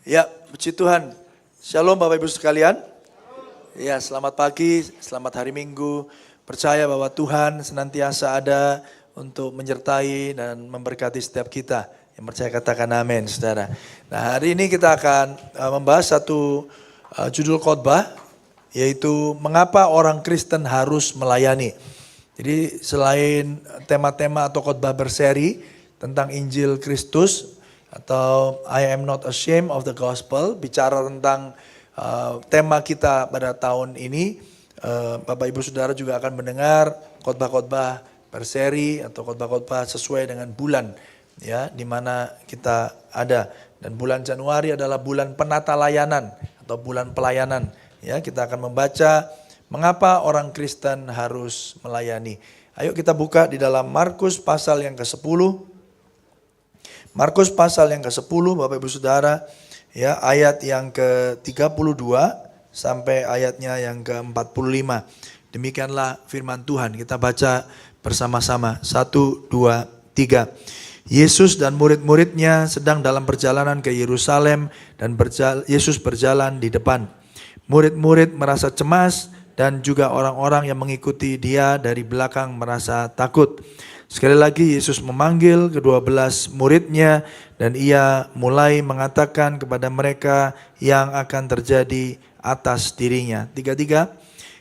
Ya, puji Tuhan. Shalom Bapak Ibu sekalian. Ya, selamat pagi, selamat hari Minggu. Percaya bahwa Tuhan senantiasa ada untuk menyertai dan memberkati setiap kita. Yang percaya katakan amin, saudara. Nah, hari ini kita akan membahas satu judul khotbah, yaitu mengapa orang Kristen harus melayani. Jadi selain tema-tema atau khotbah berseri tentang Injil Kristus, atau I am not ashamed of the gospel, bicara tentang tema kita pada tahun ini, Bapak Ibu Saudara juga akan mendengar khotbah-khotbah berseri atau khotbah-khotbah sesuai dengan bulan, ya, di mana kita ada. Dan bulan Januari adalah bulan penata layanan atau bulan pelayanan. Ya, kita akan membaca mengapa orang Kristen harus melayani. Ayo kita buka di dalam Markus pasal yang ke-10. Markus pasal yang ke-10 Bapak Ibu Saudara, ya, ayat yang ke-32 sampai ayatnya yang ke-45. Demikianlah firman Tuhan, kita baca bersama-sama. 1, 2, 3. Yesus dan murid-muridnya sedang dalam perjalanan ke Yerusalem dan Yesus berjalan di depan. Murid-murid merasa cemas dan juga orang-orang yang mengikuti dia dari belakang merasa takut. Sekali lagi Yesus memanggil ke-12 muridnya dan ia mulai mengatakan kepada mereka yang akan terjadi atas dirinya. 3,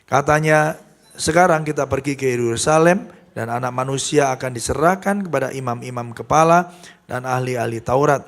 katanya, sekarang kita pergi ke Yerusalem dan anak manusia akan diserahkan kepada imam-imam kepala dan ahli-ahli Taurat.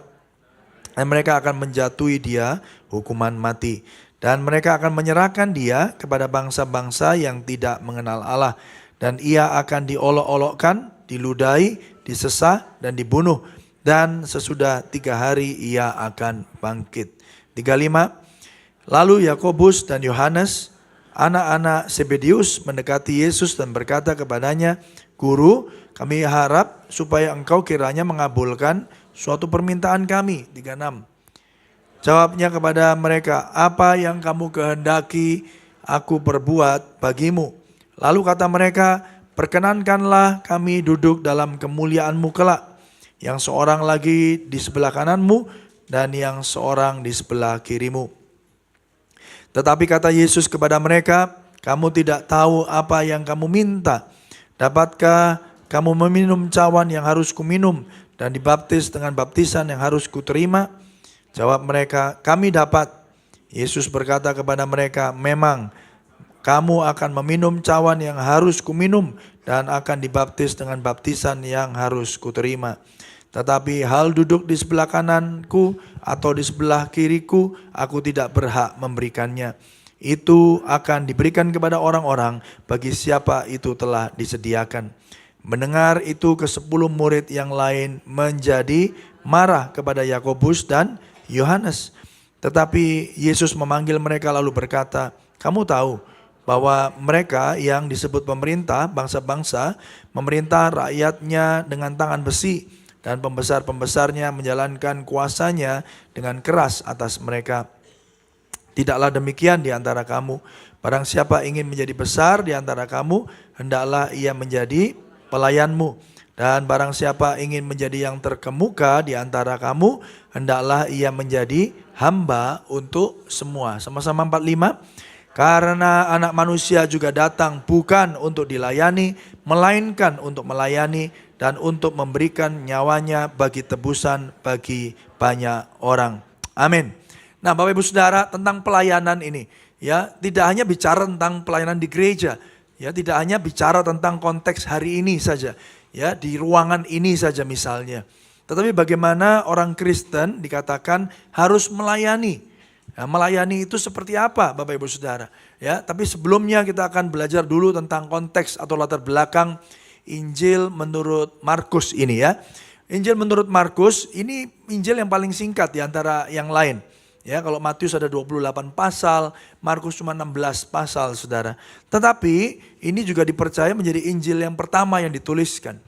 Dan mereka akan menjatuhi dia hukuman mati. Dan mereka akan menyerahkan dia kepada bangsa-bangsa yang tidak mengenal Allah. Dan ia akan diolok-olokkan, diludahi, disesah, dan dibunuh. Dan sesudah 3 hari ia akan bangkit. 35. Lalu Yakobus dan Yohanes, anak-anak Zebedeus, mendekati Yesus dan berkata kepadanya, Guru, kami harap supaya engkau kiranya mengabulkan suatu permintaan kami. 36. Jawabnya kepada mereka, apa yang kamu kehendaki aku perbuat bagimu? Lalu kata mereka, perkenankanlah kami duduk dalam kemuliaan-Mu kelak, yang seorang lagi di sebelah kananmu dan yang seorang di sebelah kirimu. Tetapi kata Yesus kepada mereka, kamu tidak tahu apa yang kamu minta. Dapatkah kamu meminum cawan yang harus kuminum dan dibaptis dengan baptisan yang harus kuterima? Jawab mereka, kami dapat. Yesus berkata kepada mereka, memang kamu akan meminum cawan yang harus kuminum dan akan dibaptis dengan baptisan yang harus kuterima. Tetapi hal duduk di sebelah kananku atau di sebelah kiriku, aku tidak berhak memberikannya. Itu akan diberikan kepada orang-orang bagi siapa itu telah disediakan. Mendengar itu ke-10 murid yang lain menjadi marah kepada Yakobus dan Yohanes. Tetapi Yesus memanggil mereka lalu berkata, kamu tahu bahwa mereka yang disebut pemerintah bangsa-bangsa memerintah rakyatnya dengan tangan besi, dan pembesar-pembesarnya menjalankan kuasanya dengan keras atas mereka. Tidaklah demikian di antara kamu. Barang siapa ingin menjadi besar di antara kamu, hendaklah ia menjadi pelayanmu. Dan barang siapa ingin menjadi yang terkemuka di antara kamu, hendaklah ia menjadi hamba untuk semua. Sama-sama 45. Karena anak manusia juga datang bukan untuk dilayani, melainkan untuk melayani dan untuk memberikan nyawanya bagi tebusan bagi banyak orang. Amin. Nah, Bapak Ibu Saudara, tentang pelayanan ini, ya, tidak hanya bicara tentang pelayanan di gereja, ya, tidak hanya bicara tentang konteks hari ini saja, ya, di ruangan ini saja misalnya. Tetapi bagaimana orang Kristen dikatakan harus melayani. Nah, melayani itu seperti apa Bapak Ibu Saudara? Ya, tapi sebelumnya kita akan belajar dulu tentang konteks atau latar belakang Injil menurut Markus ini, ya. Injil menurut Markus ini Injil yang paling singkat di antara yang lain. Ya, kalau Matius ada 28 pasal, Markus cuma 16 pasal, Saudara. Tetapi ini juga dipercaya menjadi Injil yang pertama yang dituliskan.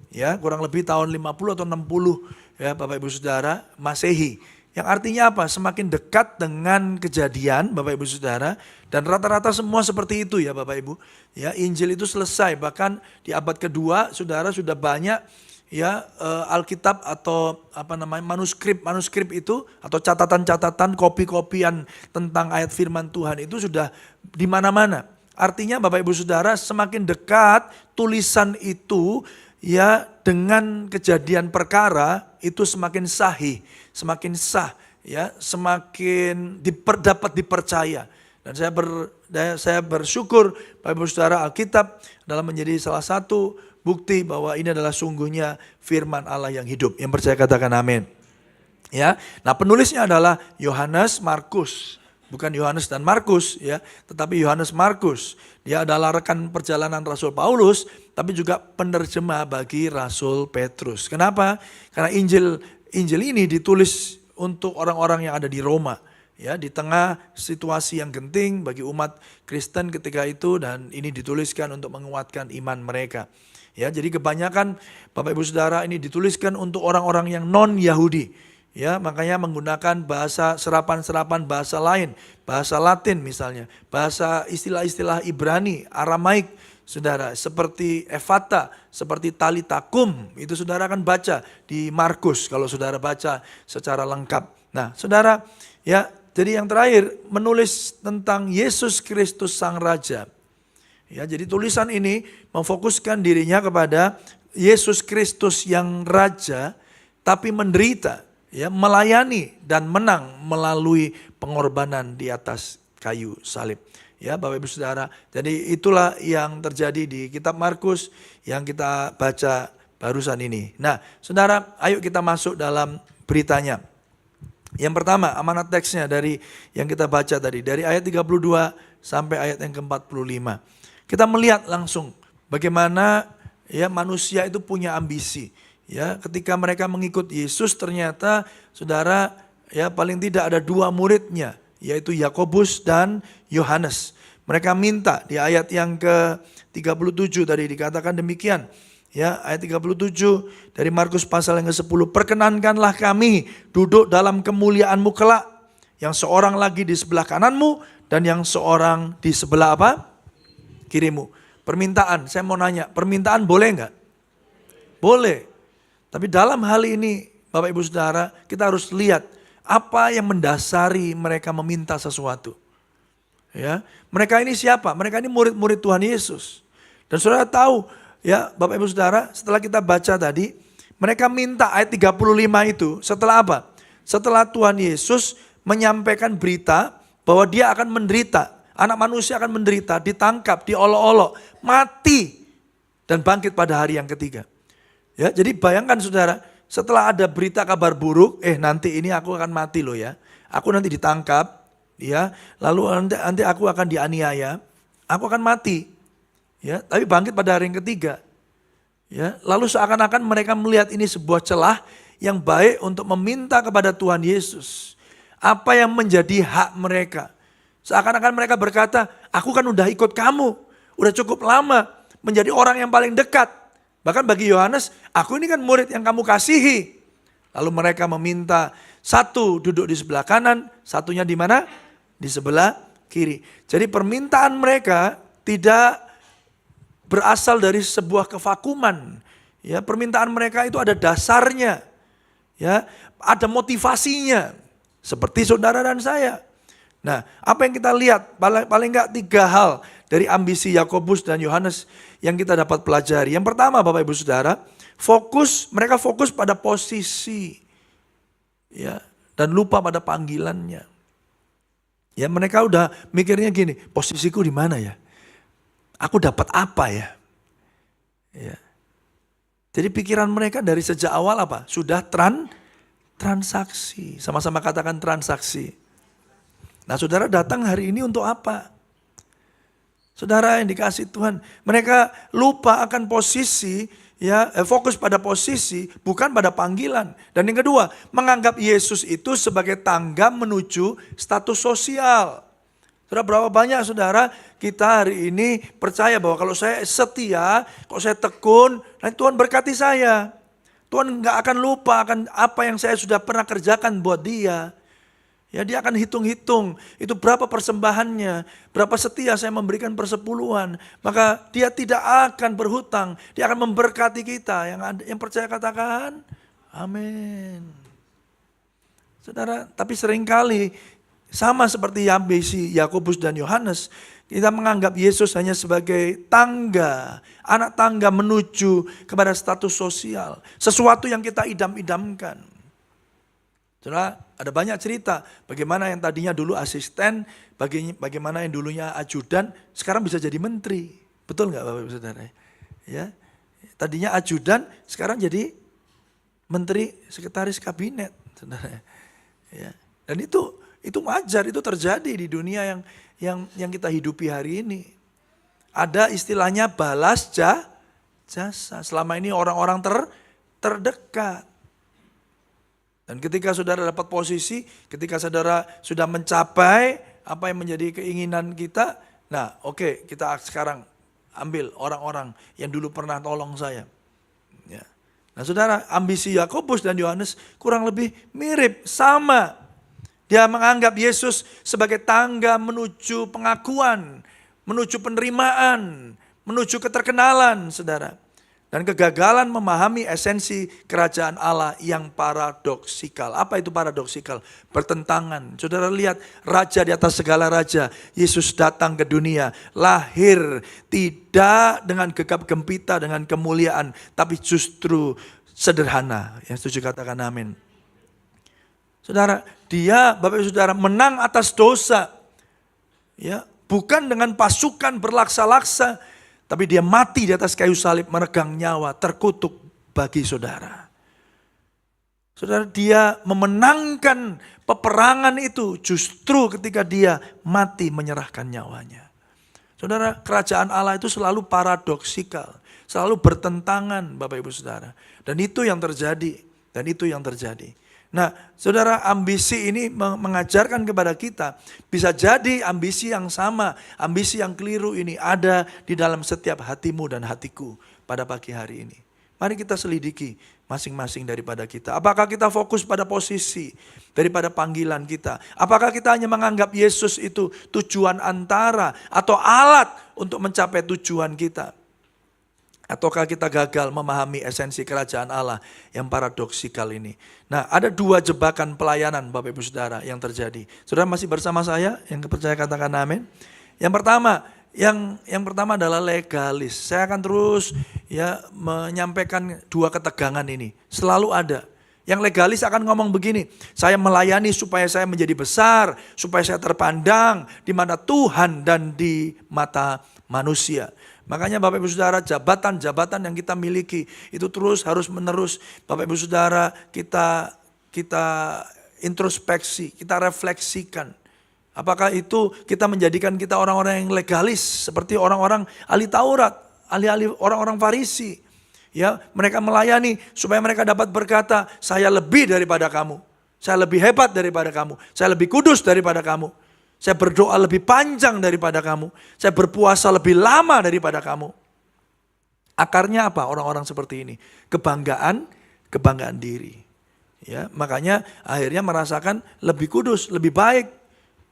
Ya, kurang lebih tahun 50 atau 60, ya Bapak Ibu Saudara, Masehi. Yang artinya apa? Semakin dekat dengan kejadian Bapak Ibu Saudara, dan rata-rata semua seperti itu, ya Bapak Ibu. Ya, Injil itu selesai, bahkan di abad kedua Saudara sudah banyak ya Alkitab atau manuskrip itu atau catatan-catatan kopi-kopian tentang ayat firman Tuhan itu sudah di mana-mana. Artinya Bapak Ibu Saudara, semakin dekat tulisan itu ya dengan kejadian perkara itu semakin sahih, semakin sah, ya semakin dapat dipercaya. Dan saya bersyukur Bapak Ibu Saudara, Alkitab dalam menjadi salah satu bukti bahwa ini adalah sungguhnya firman Allah yang hidup. Yang percaya katakan amin. Ya, nah penulisnya adalah Yohanes Markus, bukan Yohanes dan Markus ya, tetapi Yohanes Markus. Dia adalah rekan perjalanan Rasul Paulus, tapi juga penerjemah bagi Rasul Petrus. Kenapa? Karena Injil ini ditulis untuk orang-orang yang ada di Roma. Ya, di tengah situasi yang genting bagi umat Kristen ketika itu, dan ini dituliskan untuk menguatkan iman mereka. Ya, jadi kebanyakan Bapak Ibu Saudara ini dituliskan untuk orang-orang yang non-Yahudi. Ya, makanya menggunakan bahasa serapan-serapan bahasa lain, bahasa Latin misalnya, bahasa istilah-istilah Ibrani, Aramaik, Saudara, seperti Efata, seperti Talitakum, itu Saudara akan baca di Markus kalau Saudara baca secara lengkap. Nah, Saudara, ya, jadi yang terakhir menulis tentang Yesus Kristus Sang Raja. Ya, jadi tulisan ini memfokuskan dirinya kepada Yesus Kristus yang raja tapi menderita, ya, melayani dan menang melalui pengorbanan di atas kayu salib. Ya, Bapak Ibu Saudara, jadi itulah yang terjadi di kitab Markus yang kita baca barusan ini. Nah, Saudara, ayo kita masuk dalam beritanya. Yang pertama, amanat teksnya dari yang kita baca tadi, dari ayat 32 sampai ayat yang ke-45. Kita melihat langsung bagaimana ya manusia itu punya ambisi. Ya, ketika mereka mengikut Yesus ternyata Saudara ya paling tidak ada dua muridnya, yaitu Yakobus dan Yohanes. Mereka minta di ayat yang ke-37 tadi dikatakan demikian. Ya, ayat 37 dari Markus pasal yang ke-10. Perkenankanlah kami duduk dalam kemuliaan-Mu kelak, yang seorang lagi di sebelah kananmu dan yang seorang di sebelah apa? Kirimu. Permintaan, saya mau nanya, permintaan boleh enggak? Boleh. Tapi dalam hal ini Bapak Ibu Saudara, kita harus lihat apa yang mendasari mereka meminta sesuatu. Ya, mereka ini siapa? Mereka ini murid-murid Tuhan Yesus. Dan Saudara tahu, ya Bapak Ibu Saudara, setelah kita baca tadi, mereka minta ayat 35 itu setelah apa? Setelah Tuhan Yesus menyampaikan berita bahwa dia akan menderita. Anak manusia akan menderita, ditangkap, diolok-olok, mati, dan bangkit pada hari yang ketiga. Ya, jadi bayangkan Saudara, setelah ada berita kabar buruk, nanti ini aku akan mati loh ya. Aku nanti ditangkap, ya, lalu nanti aku akan dianiaya, aku akan mati. Ya, tapi bangkit pada hari yang ketiga. Ya, lalu seakan-akan mereka melihat ini sebuah celah yang baik untuk meminta kepada Tuhan Yesus apa yang menjadi hak mereka. Seakan-akan mereka berkata, aku kan udah ikut kamu, udah cukup lama menjadi orang yang paling dekat. Bahkan bagi Yohanes, aku ini kan murid yang kamu kasihi. Lalu mereka meminta satu duduk di sebelah kanan, satunya di mana? Di sebelah kiri. Jadi permintaan mereka tidak berasal dari sebuah kevakuman. Ya, permintaan mereka itu ada dasarnya. Ya, ada motivasinya. Seperti saudara dan saya. Nah, apa yang kita lihat? Paling enggak 3 hal dari ambisi Yakobus dan Yohanes yang kita dapat pelajari. Yang pertama Bapak Ibu Saudara, mereka fokus pada posisi. Ya, dan lupa pada panggilannya. Ya, mereka udah mikirnya gini, posisiku di mana ya? Aku dapat apa ya? Ya. Jadi pikiran mereka dari sejak awal apa? Sudah transaksi. Sama-sama katakan transaksi. Nah, saudara datang hari ini untuk apa? Saudara yang dikasih Tuhan, mereka lupa akan posisi, ya, fokus pada posisi, bukan pada panggilan. Dan yang kedua, menganggap Yesus itu sebagai tangga menuju status sosial. Saudara, berapa banyak saudara kita hari ini percaya bahwa kalau saya setia, kalau saya tekun, nanti Tuhan berkati saya. Tuhan nggak akan lupa akan apa yang saya sudah pernah kerjakan buat dia. Ya, dia akan hitung-hitung itu berapa persembahannya, berapa setia saya memberikan persepuluhan. Maka dia tidak akan berhutang, dia akan memberkati kita. Yang percaya katakan, amin. Saudara, tapi seringkali sama seperti Yambesi, Yakobus dan Yohanes, kita menganggap Yesus hanya sebagai tangga, anak tangga menuju kepada status sosial. Sesuatu yang kita idam-idamkan. Saudara, ada banyak cerita bagaimana yang tadinya dulu asisten, bagaimana yang dulunya ajudan, sekarang bisa jadi menteri. Betul nggak Bapak Ibu Saudara? Ya, tadinya ajudan, sekarang jadi menteri sekretaris kabinet. Saudara. Ya, dan itu wajar, itu terjadi di dunia yang kita hidupi hari ini. Ada istilahnya balas jasa. Selama ini orang-orang terdekat. Dan ketika saudara dapat posisi, ketika saudara sudah mencapai apa yang menjadi keinginan kita, nah oke, kita sekarang ambil orang-orang yang dulu pernah tolong saya. Ya. Nah saudara, ambisi Yakobus dan Yohanes kurang lebih mirip, sama. Dia menganggap Yesus sebagai tangga menuju pengakuan, menuju penerimaan, menuju keterkenalan, saudara. Dan kegagalan memahami esensi kerajaan Allah yang paradoksikal. Apa itu paradoksikal? Bertentangan. Saudara lihat, raja di atas segala raja. Yesus datang ke dunia, lahir tidak dengan gegap gempita, dengan kemuliaan, tapi justru sederhana. Yang setuju katakan amin. Saudara, dia Bapak Ibu Saudara menang atas dosa. Ya, bukan dengan pasukan berlaksa-laksa, tapi dia mati di atas kayu salib, meregang nyawa, terkutuk bagi saudara. Saudara, dia memenangkan peperangan itu justru ketika dia mati menyerahkan nyawanya. Saudara, kerajaan Allah itu selalu paradoksikal, selalu bertentangan Bapak Ibu Saudara. Dan itu yang terjadi, Nah, saudara, ambisi ini mengajarkan kepada kita, bisa jadi ambisi yang sama, ambisi yang keliru ini ada di dalam setiap hatimu dan hatiku pada pagi hari ini. Mari kita selidiki masing-masing daripada kita. Apakah kita fokus pada posisi daripada panggilan kita? Apakah kita hanya menganggap Yesus itu tujuan antara atau alat untuk mencapai tujuan kita? Ataukah kita gagal memahami esensi kerajaan Allah yang paradoksikal ini? Nah, ada dua jebakan pelayanan Bapak Ibu Saudara yang terjadi. Saudara masih bersama saya? Yang percaya katakan amin. Yang pertama adalah legalis. Saya akan terus menyampaikan dua ketegangan ini. Selalu ada. Yang legalis akan ngomong begini, saya melayani supaya saya menjadi besar, supaya saya terpandang di mata Tuhan dan di mata manusia. Makanya Bapak Ibu Saudara, jabatan-jabatan yang kita miliki itu terus harus menerus. Bapak Ibu Saudara, kita introspeksi, kita refleksikan. Apakah itu kita menjadikan kita orang-orang yang legalis seperti orang-orang ahli Taurat, ahli-ahli orang-orang Farisi. Ya, mereka melayani supaya mereka dapat berkata, saya lebih daripada kamu. Saya lebih hebat daripada kamu. Saya lebih kudus daripada kamu. Saya berdoa lebih panjang daripada kamu. Saya berpuasa lebih lama daripada kamu. Akarnya apa orang-orang seperti ini? Kebanggaan diri. Ya, makanya akhirnya merasakan lebih kudus, lebih baik.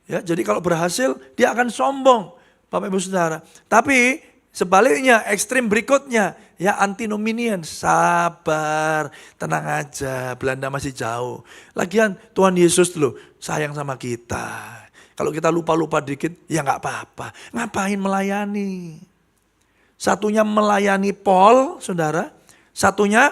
Ya, jadi kalau berhasil dia akan sombong, Bapak Ibu Saudara. Tapi sebaliknya, ekstrim berikutnya, ya antinominian, sabar, tenang aja, Belanda masih jauh. Lagian Tuhan Yesus loh sayang sama kita. Kalau kita lupa-lupa dikit, ya nggak apa-apa. Ngapain melayani? Satunya melayani Paul, saudara. Satunya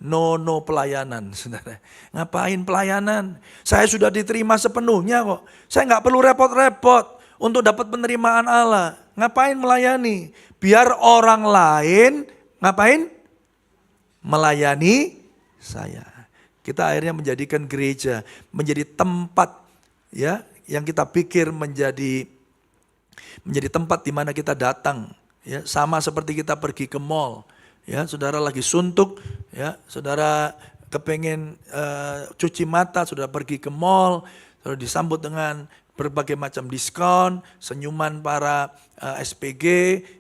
no pelayanan, saudara. Ngapain pelayanan? Saya sudah diterima sepenuhnya kok. Saya nggak perlu repot-repot untuk dapat penerimaan Allah. Ngapain melayani? Biar orang lain ngapain? Melayani saya. Kita akhirnya menjadikan gereja menjadi tempat ya yang kita pikir menjadi tempat di mana kita datang, ya sama seperti kita pergi ke mall, ya saudara lagi suntuk, ya saudara kepengen cuci mata, saudara pergi ke mall, saudara disambut dengan berbagai macam diskon, senyuman para SPG,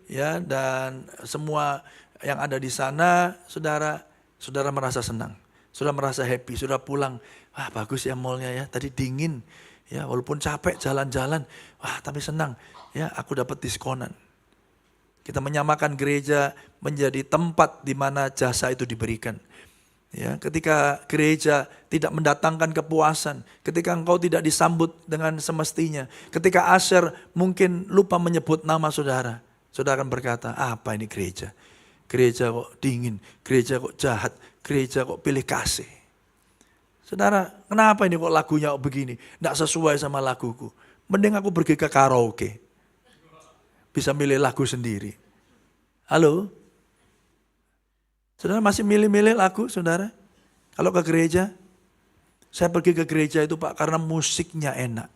ya dan semua yang ada di sana, saudara merasa senang. Sudah merasa happy, sudah pulang. Wah bagus ya mallnya ya, tadi dingin. Ya walaupun capek jalan-jalan, wah tapi senang. Ya aku dapat diskonan. Kita menyamakan gereja menjadi tempat di mana jasa itu diberikan. Ya, ketika gereja tidak mendatangkan kepuasan, ketika engkau tidak disambut dengan semestinya, ketika Asher mungkin lupa menyebut nama saudara, saudara akan berkata, apa ini gereja? Gereja kok dingin, gereja kok jahat, gereja kok pilih kasih. Saudara, kenapa ini kok lagunya kok begini? Tidak sesuai sama laguku. Mending aku pergi ke karaoke. Bisa milih lagu sendiri. Halo? Saudara masih milih-milih lagu, saudara? Kalau ke gereja, saya pergi ke gereja itu Pak karena musiknya enak.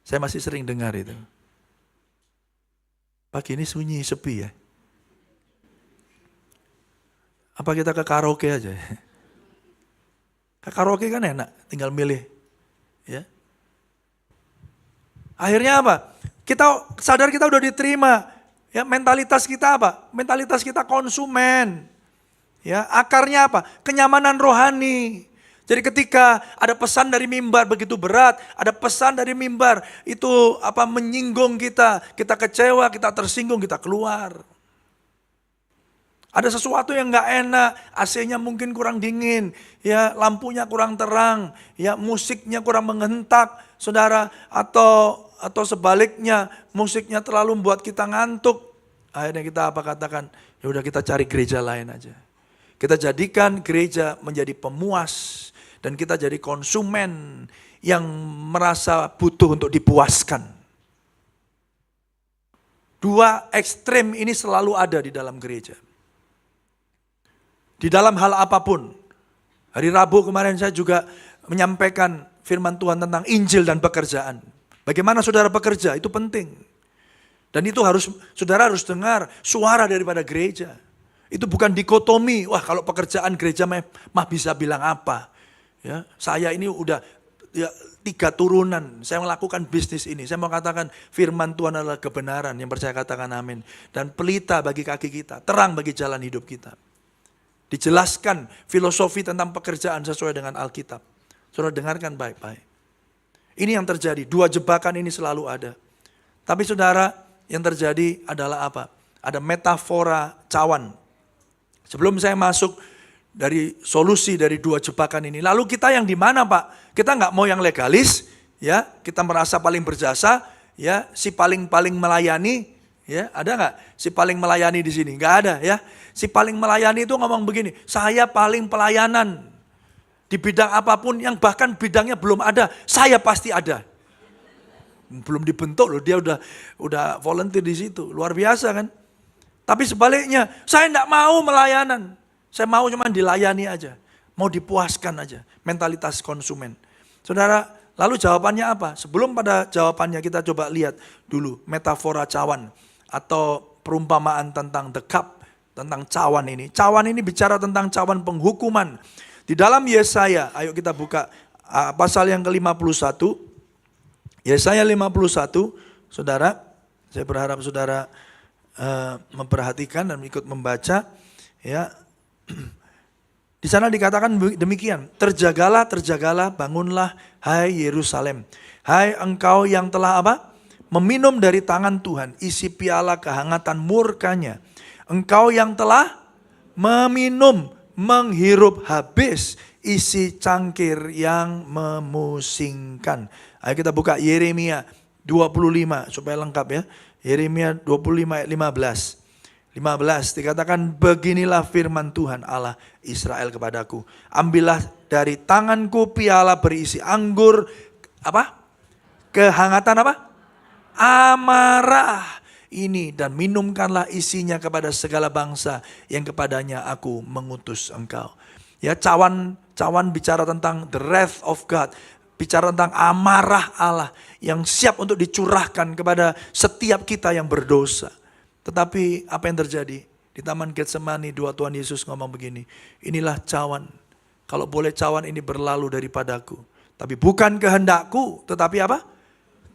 Saya masih sering dengar itu. Pagi ini sunyi, sepi ya. Apa kita ke karaoke aja? Ke karaoke kan enak, tinggal milih. Ya. Akhirnya apa? Kita sadar kita udah diterima. Ya, mentalitas kita apa? Mentalitas kita konsumen. Ya, akarnya apa? Kenyamanan rohani. Jadi ketika ada pesan dari mimbar begitu berat, ada pesan dari mimbar itu apa menyinggung kita kecewa, kita tersinggung, kita keluar. Ada sesuatu yang nggak enak, AC-nya mungkin kurang dingin, ya lampunya kurang terang, ya musiknya kurang menghentak, saudara, atau sebaliknya musiknya terlalu membuat kita ngantuk. Akhirnya kita apa katakan? Ya udah kita cari gereja lain aja. Kita jadikan gereja menjadi pemuas dan kita jadi konsumen yang merasa butuh untuk dipuaskan. Dua ekstrem ini selalu ada di dalam gereja. Di dalam hal apapun. Hari Rabu kemarin saya juga menyampaikan firman Tuhan tentang Injil dan pekerjaan. Bagaimana saudara bekerja, itu penting. Dan itu saudara harus dengar suara daripada gereja. Itu bukan dikotomi, wah kalau pekerjaan gereja mah bisa bilang apa. Ya, saya ini udah 3 turunan, saya melakukan bisnis ini. Saya mau katakan firman Tuhan adalah kebenaran, yang percaya katakan amin. Dan pelita bagi kaki kita, terang bagi jalan hidup kita. Dijelaskan filosofi tentang pekerjaan sesuai dengan Alkitab. Saudara dengarkan baik-baik. Ini yang terjadi, 2 jebakan ini selalu ada. Tapi saudara, yang terjadi adalah apa? Ada metafora cawan. Sebelum saya masuk dari solusi dari 2 jebakan ini, lalu kita yang di mana Pak? Kita nggak mau yang legalis, ya. Kita merasa paling berjasa, ya. Si paling melayani, ya. Ada nggak? Si paling melayani di sini? Nggak ada, ya. Si paling melayani itu ngomong begini, saya paling pelayanan. Di bidang apapun yang bahkan bidangnya belum ada, saya pasti ada. Belum dibentuk loh, dia udah volunteer di situ. Luar biasa kan? Tapi sebaliknya, saya enggak mau melayanan. Saya mau cuma dilayani aja. Mau dipuaskan aja. Mentalitas konsumen. Saudara, lalu jawabannya apa? Sebelum pada jawabannya kita coba lihat dulu metafora cawan. Atau perumpamaan tentang the cup. Tentang cawan ini. Cawan ini bicara tentang cawan penghukuman. Di dalam Yesaya, ayo kita buka pasal yang ke-51. Yesaya 51, saudara, saya berharap saudara memperhatikan dan ikut membaca. Ya, di sana dikatakan demikian, terjagalah, bangunlah, hai Yerusalem, hai engkau yang telah apa? Meminum dari tangan Tuhan, isi piala kehangatan murkanya. Engkau yang telah meminum, menghirup habis isi cangkir yang memusingkan. Ayo kita buka Yeremia 25 supaya lengkap ya. Yeremia 25 ayat 15. 15 dikatakan, beginilah firman Tuhan Allah Israel kepadaku. Ambillah dari tanganku piala berisi anggur, apa? Kehangatan apa? Amarah ini, dan minumkanlah isinya kepada segala bangsa yang kepadanya aku mengutus engkau. Ya, cawan bicara tentang the wrath of God. Bicara tentang amarah Allah yang siap untuk dicurahkan kepada setiap kita yang berdosa. Tetapi apa yang terjadi? Di Taman Getsemani Tuhan Yesus ngomong begini, inilah cawan. Kalau boleh cawan ini berlalu daripadaku. Tapi bukan kehendakku, tetapi apa?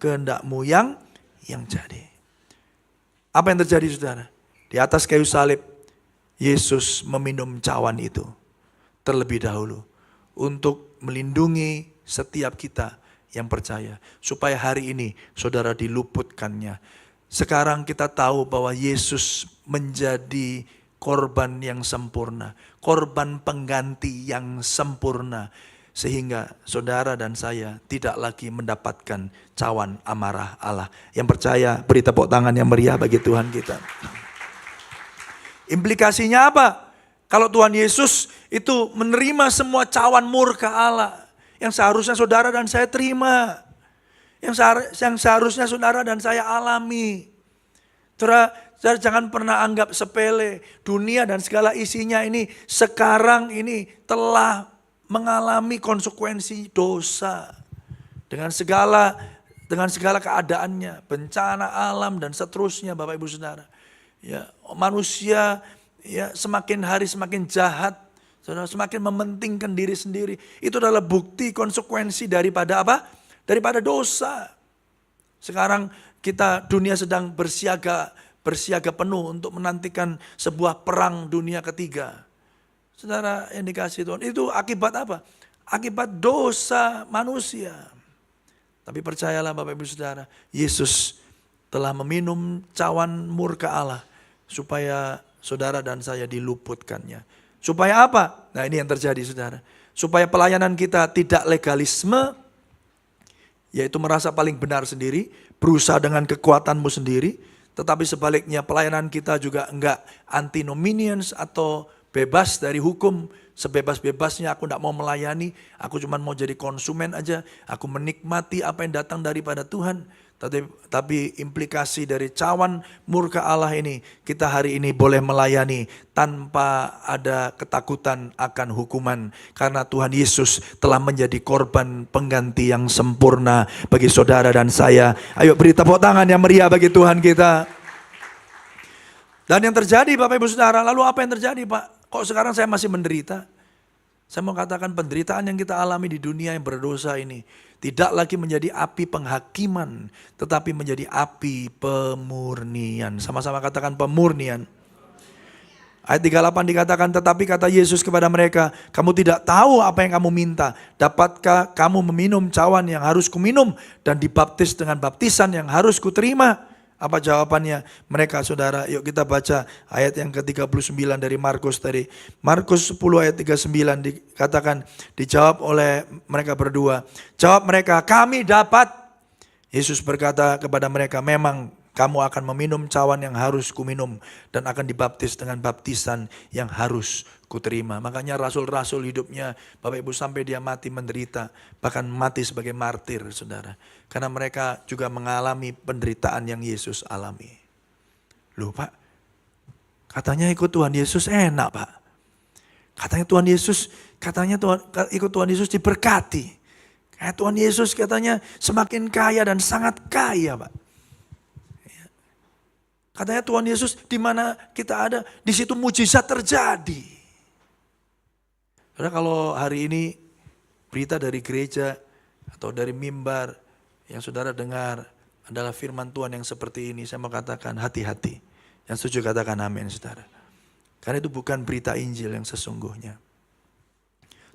Kehendakmu yang jadi. Apa yang terjadi saudara? Di atas kayu salib, Yesus meminum cawan itu. terlebih dahulu untuk melindungi setiap kita yang percaya, supaya hari ini saudara diluputkannya. Sekarang kita tahu bahwa Yesus menjadi korban yang sempurna, korban pengganti yang sempurna, sehingga saudara dan saya tidak lagi mendapatkan cawan amarah Allah. Yang percaya beri tepuk tangan yang meriah bagi Tuhan kita. Implikasinya apa? Kalau Tuhan Yesus itu menerima semua cawan murka Allah yang seharusnya saudara dan saya terima, yang seharusnya saudara dan saya alami. Saudara jangan pernah anggap sepele, dunia dan segala isinya ini sekarang ini telah mengalami konsekuensi dosa dengan segala keadaannya, bencana alam dan seterusnya, Bapak Ibu Saudara. Ya, manusia ya semakin hari semakin jahat, saudara, semakin mementingkan diri sendiri. Itu adalah bukti konsekuensi daripada apa? Daripada dosa. Sekarang dunia sedang bersiaga penuh untuk menantikan sebuah perang dunia ketiga. Saudara yang dikasihi Tuhan, itu akibat apa? Akibat dosa manusia. Tapi percayalah Bapak Ibu Saudara, Yesus telah meminum cawan murka Allah supaya saudara dan saya diluputkannya. Supaya apa? Nah, ini yang terjadi saudara. Supaya pelayanan kita tidak legalisme, yaitu merasa paling benar sendiri, berusaha dengan kekuatanmu sendiri, tetapi sebaliknya pelayanan kita juga enggak antinomians atau bebas dari hukum. Sebebas-bebasnya aku enggak mau melayani, aku cuma mau jadi konsumen aja, aku menikmati apa yang datang daripada Tuhan. Tapi implikasi dari cawan murka Allah ini, kita hari ini boleh melayani tanpa ada ketakutan akan hukuman. Karena Tuhan Yesus telah menjadi korban pengganti yang sempurna bagi saudara dan saya. Ayo beri tepuk tangan yang meriah bagi Tuhan kita. Dan yang terjadi Bapak Ibu Saudara, lalu apa yang terjadi Pak? Kok sekarang saya masih menderita? Saya mau katakan penderitaan yang kita alami di dunia yang berdosa ini tidak lagi menjadi api penghakiman, tetapi menjadi api pemurnian. Sama-sama katakan pemurnian. Ayat 38 dikatakan, tetapi kata Yesus kepada mereka, kamu tidak tahu apa yang kamu minta. Dapatkah kamu meminum cawan yang harus kuminum dan dibaptis dengan baptisan yang harus kuterima? Apa jawabannya mereka saudara? Yuk kita baca ayat yang ke-39 dari Markus tadi. Markus 10 ayat 39 dikatakan, dijawab oleh mereka berdua. Jawab mereka, kami dapat. Yesus berkata kepada mereka, memang kamu akan meminum cawan yang harus kuminum dan akan dibaptis dengan baptisan yang harus kuterima. Makanya rasul-rasul hidupnya Bapak Ibu sampai dia mati menderita, bahkan mati sebagai martir saudara. Karena mereka juga mengalami penderitaan yang Yesus alami. Loh Pak, katanya ikut Tuhan Yesus enak Pak. Katanya ikut Tuhan Yesus diberkati. Kayak Tuhan Yesus katanya semakin kaya dan sangat kaya Pak. Katanya Tuhan Yesus di mana kita ada, di situ mujizat terjadi. Karena kalau hari ini berita dari gereja atau dari mimbar yang saudara dengar adalah firman Tuhan yang seperti ini, saya mau katakan hati-hati. Yang setuju katakan amin saudara. Karena itu bukan berita Injil yang sesungguhnya.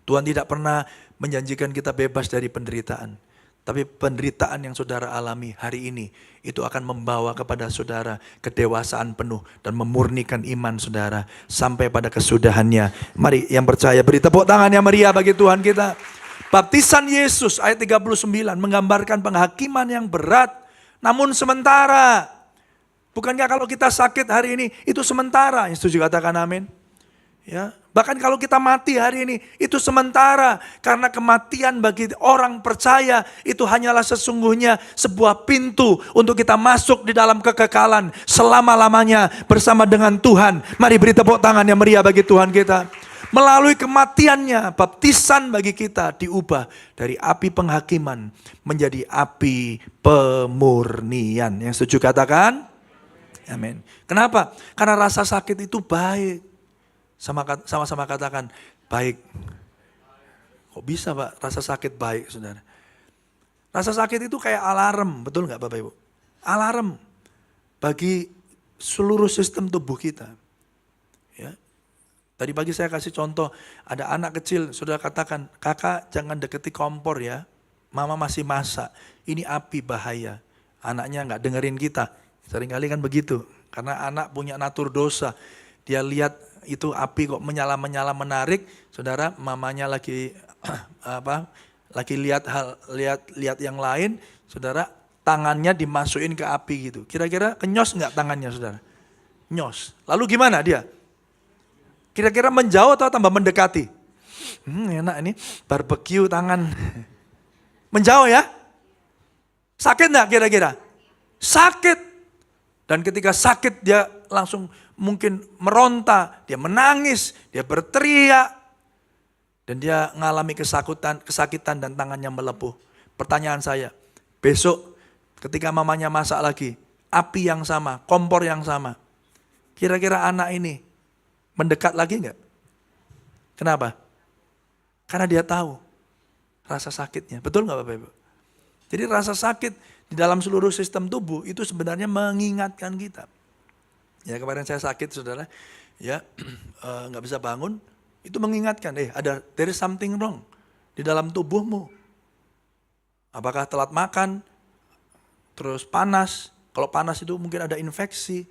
Tuhan tidak pernah menjanjikan kita bebas dari penderitaan. Tapi penderitaan yang saudara alami hari ini itu akan membawa kepada saudara kedewasaan penuh dan memurnikan iman saudara sampai pada kesudahannya. Mari yang percaya beri tepuk tangan yang meriah bagi Tuhan kita. Baptisan Yesus ayat 39 menggambarkan penghakiman yang berat namun sementara. Bukankah kalau kita sakit hari ini itu sementara? Yang setuju katakan amin. Ya, bahkan kalau kita mati hari ini itu sementara, karena kematian bagi orang percaya itu hanyalah sesungguhnya sebuah pintu untuk kita masuk di dalam kekekalan selama-lamanya bersama dengan Tuhan. Mari beri tepuk tangan yang meriah bagi Tuhan kita. Melalui kematiannya, baptisan bagi kita diubah dari api penghakiman menjadi api pemurnian. Yang setuju katakan amin. Kenapa? Karena rasa sakit itu baik. Sama-sama katakan baik. Kok bisa Pak rasa sakit baik saudara? Rasa sakit itu kayak alarm, betul nggak Bapak Ibu? Alarm bagi seluruh sistem tubuh kita. Ya. Tadi pagi saya kasih contoh, ada anak kecil, saudara katakan, kakak jangan deketi kompor ya, mama masih masak, ini api bahaya. Anaknya nggak dengerin kita, seringkali kan begitu, karena anak punya natur dosa. Dia lihat itu api kok menyala-menyala menarik, saudara mamanya lagi lagi lihat yang lain, saudara tangannya dimasukin ke api gitu. Kira-kira kenyos nggak tangannya saudara? Nyos. Lalu gimana dia? Kira-kira menjauh atau tambah mendekati? Enak ini barbeque tangan. Menjauh ya? Sakit nggak kira-kira? Sakit. Dan ketika sakit dia langsung mungkin meronta, dia menangis, dia berteriak. Dan dia mengalami kesakitan dan tangannya melepuh. Pertanyaan saya, besok ketika mamanya masak lagi, api yang sama, kompor yang sama. Kira-kira anak ini mendekat lagi enggak? Kenapa? Karena dia tahu rasa sakitnya. Betul enggak Bapak Ibu? Jadi rasa sakit di dalam seluruh sistem tubuh itu sebenarnya mengingatkan kita. Ya kemarin saya sakit saudara, ya nggak bisa bangun, itu mengingatkan, there is something wrong di dalam tubuhmu. Apakah telat makan, terus panas, kalau panas itu mungkin ada infeksi,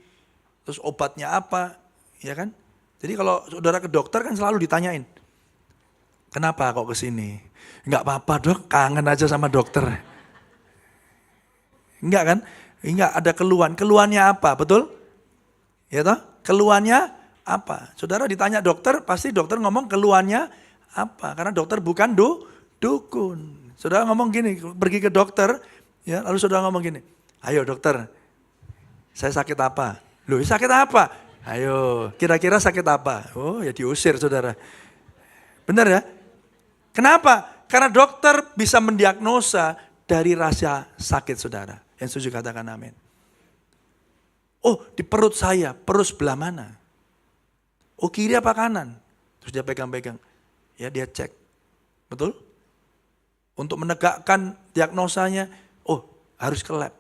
terus obatnya apa, ya kan? Jadi kalau saudara ke dokter kan selalu ditanyain, kenapa kok kesini? Enggak apa-apa dok, kangen aja sama dokter. Enggak kan? Enggak ada keluhan. Keluhannya apa? Betul? Ya toh? Keluhannya apa? Saudara ditanya dokter, pasti dokter ngomong keluhannya apa? Karena dokter bukan dukun. Saudara ngomong gini, pergi ke dokter, ya lalu saudara ngomong gini, ayo dokter, saya sakit apa? Loh sakit apa? Ayo, kira-kira sakit apa? Oh ya diusir saudara. Benar ya? Kenapa? Karena dokter bisa mendiagnosa dari rasa sakit saudara. Yang setuju katakan amin. Oh di perut saya, perut sebelah mana? Oh kiri apa kanan? Terus dia pegang-pegang. Ya dia cek. Betul? Untuk menegakkan diagnosanya, oh harus ke lab.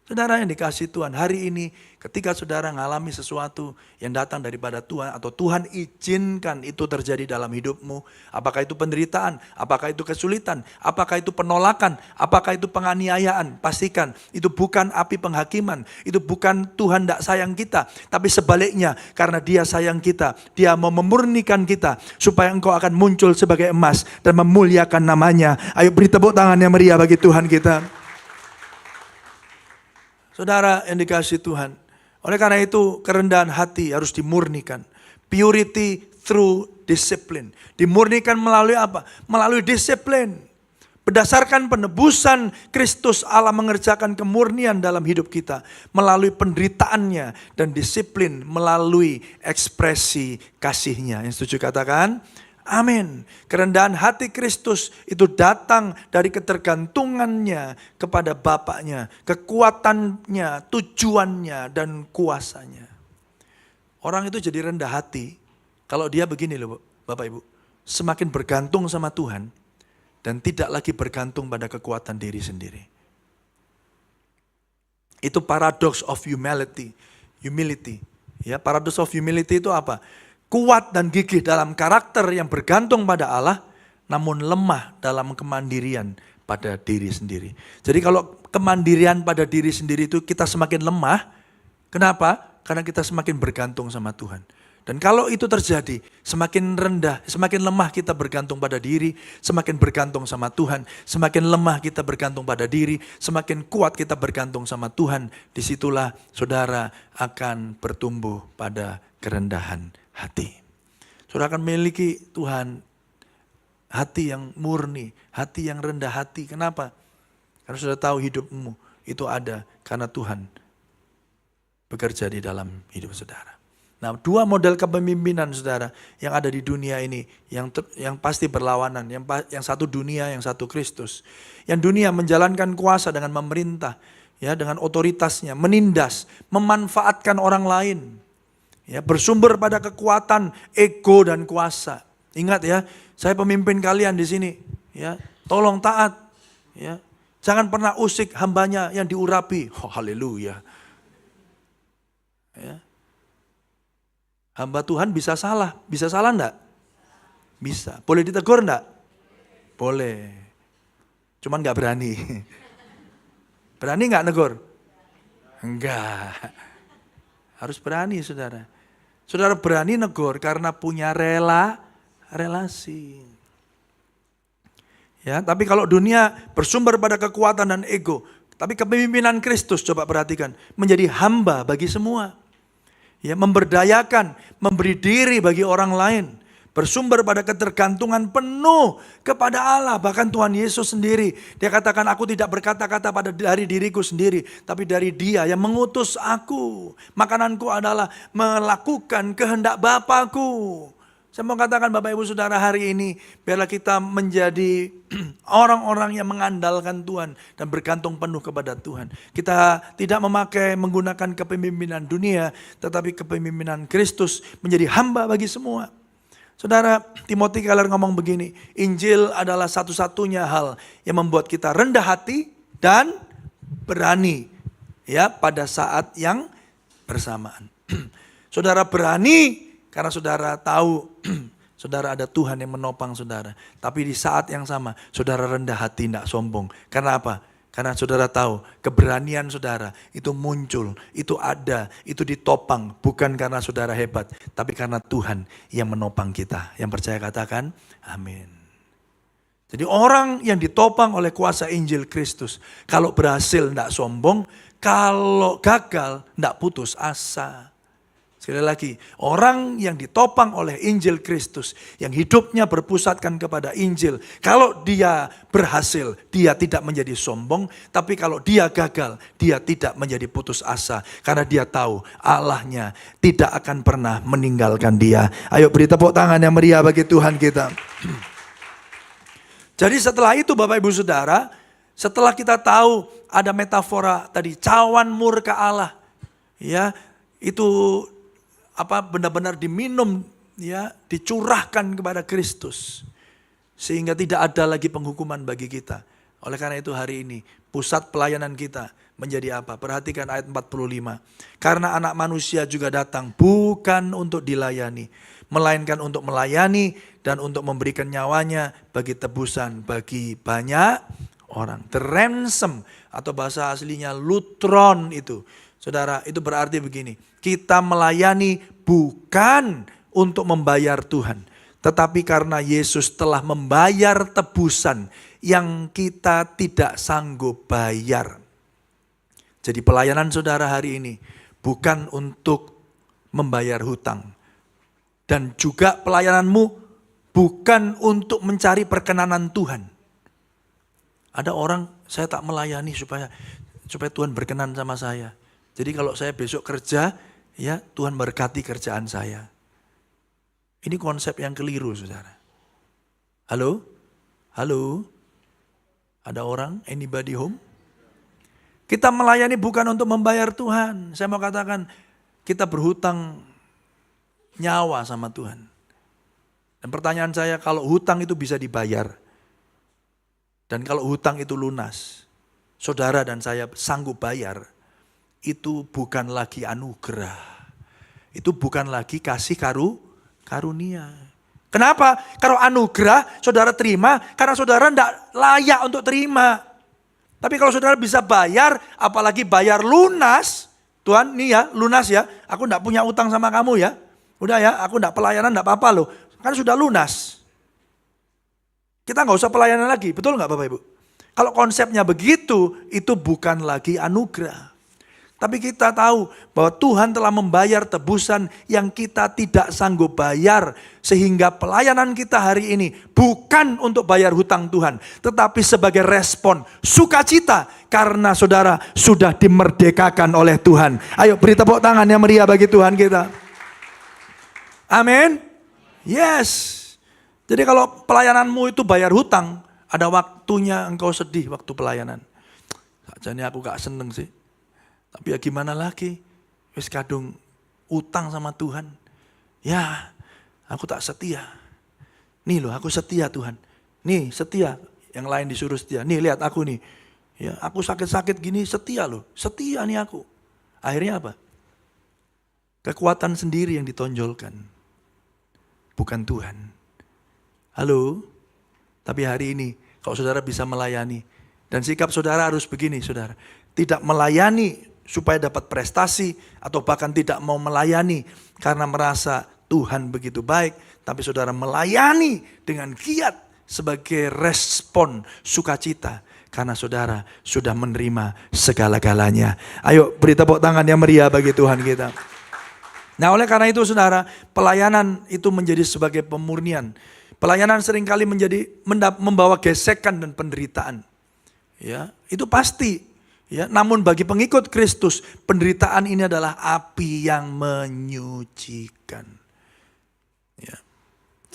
Saudara yang dikasih Tuhan, hari ini ketika saudara mengalami sesuatu yang datang daripada Tuhan atau Tuhan izinkan itu terjadi dalam hidupmu, apakah itu penderitaan, apakah itu kesulitan, apakah itu penolakan, apakah itu penganiayaan, pastikan itu bukan api penghakiman, itu bukan Tuhan tidak sayang kita, tapi sebaliknya karena Dia sayang kita, Dia mau memurnikan kita supaya engkau akan muncul sebagai emas dan memuliakan namanya. Ayo beri tepuk tangan yang meriah bagi Tuhan kita. Saudara yang dikasihi Tuhan, oleh karena itu kerendahan hati harus dimurnikan. Purity through discipline. Dimurnikan melalui apa? Melalui disiplin. Berdasarkan penebusan Kristus Allah mengerjakan kemurnian dalam hidup kita. Melalui penderitaannya dan disiplin melalui ekspresi kasihnya. Yang setuju katakan? Amin. Kerendahan hati Kristus itu datang dari ketergantungannya kepada Bapaknya, kekuatannya, tujuannya, dan kuasanya. Orang itu jadi rendah hati kalau dia begini loh Bapak Ibu, semakin bergantung sama Tuhan dan tidak lagi bergantung pada kekuatan diri sendiri. Itu paradox of humility. Ya, paradox of humility itu apa? Kuat dan gigih dalam karakter yang bergantung pada Allah, namun lemah dalam kemandirian pada diri sendiri. Jadi kalau kemandirian pada diri sendiri itu kita semakin lemah, kenapa? Karena kita semakin bergantung sama Tuhan. Dan kalau itu terjadi, semakin rendah, semakin lemah kita bergantung pada diri, semakin bergantung sama Tuhan, semakin lemah kita bergantung pada diri, semakin kuat kita bergantung sama Tuhan, disitulah saudara akan bertumbuh pada kerendahan hati. Saudara akan memiliki Tuhan hati yang murni, hati yang rendah hati. Kenapa? Karena sudah tahu hidupmu itu ada karena Tuhan bekerja di dalam hidup saudara. Nah, dua model kepemimpinan saudara yang ada di dunia ini yang pasti berlawanan, yang satu dunia, yang satu Kristus. Yang dunia menjalankan kuasa dengan memerintah, ya dengan otoritasnya, menindas, memanfaatkan orang lain. Ya, bersumber pada kekuatan, ego dan kuasa. Ingat ya, saya pemimpin kalian di sini. Ya, tolong taat. Ya, jangan pernah usik hambanya yang diurapi. Oh, haleluya. Ya. Hamba Tuhan bisa salah enggak? Bisa. Boleh ditegur enggak? Boleh. Cuman enggak berani. Berani enggak negur? Enggak. Harus berani saudara. Saudara berani negur karena punya relasi. Ya, tapi kalau dunia bersumber pada kekuatan dan ego, tapi kepemimpinan Kristus coba perhatikan, menjadi hamba bagi semua. Ya, memberdayakan, memberi diri bagi orang lain, bersumber pada ketergantungan penuh kepada Allah. Bahkan Tuhan Yesus sendiri, dia katakan, aku tidak berkata-kata dari diriku sendiri, tapi dari Dia yang mengutus aku. Makananku adalah melakukan kehendak Bapakku. Saya mau katakan Bapak Ibu Saudara hari ini, biarlah kita menjadi orang-orang yang mengandalkan Tuhan dan bergantung penuh kepada Tuhan. Kita tidak menggunakan kepemimpinan dunia, tetapi kepemimpinan Kristus menjadi hamba bagi semua. Saudara, Timothy Keller ngomong begini, Injil adalah satu-satunya hal yang membuat kita rendah hati dan berani ya pada saat yang bersamaan. Saudara berani karena saudara tahu saudara ada Tuhan yang menopang saudara. Tapi di saat yang sama saudara rendah hati, tidak sombong. Karena apa? Karena saudara tahu keberanian saudara itu muncul, itu ada, itu ditopang. Bukan karena saudara hebat, tapi karena Tuhan yang menopang kita. Yang percaya katakan amin. Jadi orang yang ditopang oleh kuasa Injil Kristus, kalau berhasil tidak sombong, kalau gagal tidak putus asa. Sekali lagi, orang yang ditopang oleh Injil Kristus, yang hidupnya berpusatkan kepada Injil, kalau dia berhasil, dia tidak menjadi sombong, tapi kalau dia gagal, dia tidak menjadi putus asa, karena dia tahu Allahnya tidak akan pernah meninggalkan dia. Ayo beri tepuk tangan yang meriah bagi Tuhan kita. Jadi setelah itu Bapak Ibu Saudara, setelah kita tahu ada metafora tadi, cawan murka Allah, ya itu benar-benar diminum, ya, dicurahkan kepada Kristus. Sehingga tidak ada lagi penghukuman bagi kita. Oleh karena itu hari ini pusat pelayanan kita menjadi apa? Perhatikan ayat 45. Karena anak manusia juga datang bukan untuk dilayani, melainkan untuk melayani dan untuk memberikan nyawanya bagi tebusan bagi banyak orang. The ransom atau bahasa aslinya lutron itu. Saudara, itu berarti begini, kita melayani bukan untuk membayar Tuhan, tetapi karena Yesus telah membayar tebusan yang kita tidak sanggup bayar. Jadi pelayanan saudara hari ini bukan untuk membayar hutang. Dan juga pelayananmu bukan untuk mencari perkenanan Tuhan. Ada orang, saya tak melayani supaya Tuhan berkenan sama saya. Jadi kalau saya besok kerja, ya Tuhan berkati kerjaan saya. Ini konsep yang keliru, saudara. Halo? Halo? Ada orang? Anybody home? Kita melayani bukan untuk membayar Tuhan. Saya mau katakan, kita berhutang nyawa sama Tuhan. Dan pertanyaan saya, kalau hutang itu bisa dibayar, dan kalau hutang itu lunas, saudara dan saya sanggup bayar, itu bukan lagi anugerah. Itu bukan lagi kasih karunia. Kenapa? Kalau anugerah saudara terima karena saudara tidak layak untuk terima. Tapi kalau saudara bisa bayar, apalagi bayar lunas, Tuhan nih ya lunas ya, aku tidak punya utang sama kamu ya. Udah ya, aku tidak pelayanan tidak apa-apa loh. Kan sudah lunas. Kita nggak usah pelayanan lagi, betul nggak Bapak Ibu? Kalau konsepnya begitu, itu bukan lagi anugerah. Tapi kita tahu bahwa Tuhan telah membayar tebusan yang kita tidak sanggup bayar. Sehingga pelayanan kita hari ini bukan untuk bayar hutang Tuhan. Tetapi sebagai respon sukacita karena saudara sudah dimerdekakan oleh Tuhan. Ayo beri tepuk tangan yang meriah bagi Tuhan kita. Amin. Yes. Jadi kalau pelayananmu itu bayar hutang, ada waktunya engkau sedih waktu pelayanan. Sajane aku gak seneng sih. Tapi ya gimana lagi, wis kadung utang sama Tuhan. Ya, aku tak setia. Nih loh, aku setia Tuhan. Nih setia, yang lain disuruh setia. Nih lihat aku nih. Ya, aku sakit-sakit gini setia loh. Setia nih aku. Akhirnya apa? Kekuatan sendiri yang ditonjolkan, bukan Tuhan. Halo? Tapi hari ini, kalau saudara bisa melayani, dan sikap saudara harus begini, saudara. Tidak melayani supaya dapat prestasi, atau bahkan tidak mau melayani karena merasa Tuhan begitu baik, tapi saudara melayani dengan giat sebagai respon sukacita, karena saudara sudah menerima segala-galanya. Ayo beri tepuk tangan yang meriah bagi Tuhan kita. Nah, oleh karena itu saudara, pelayanan itu menjadi sebagai pemurnian. Pelayanan seringkali membawa gesekan dan penderitaan. Ya, itu pasti. Ya, namun bagi pengikut Kristus, penderitaan ini adalah api yang menyucikan. Ya.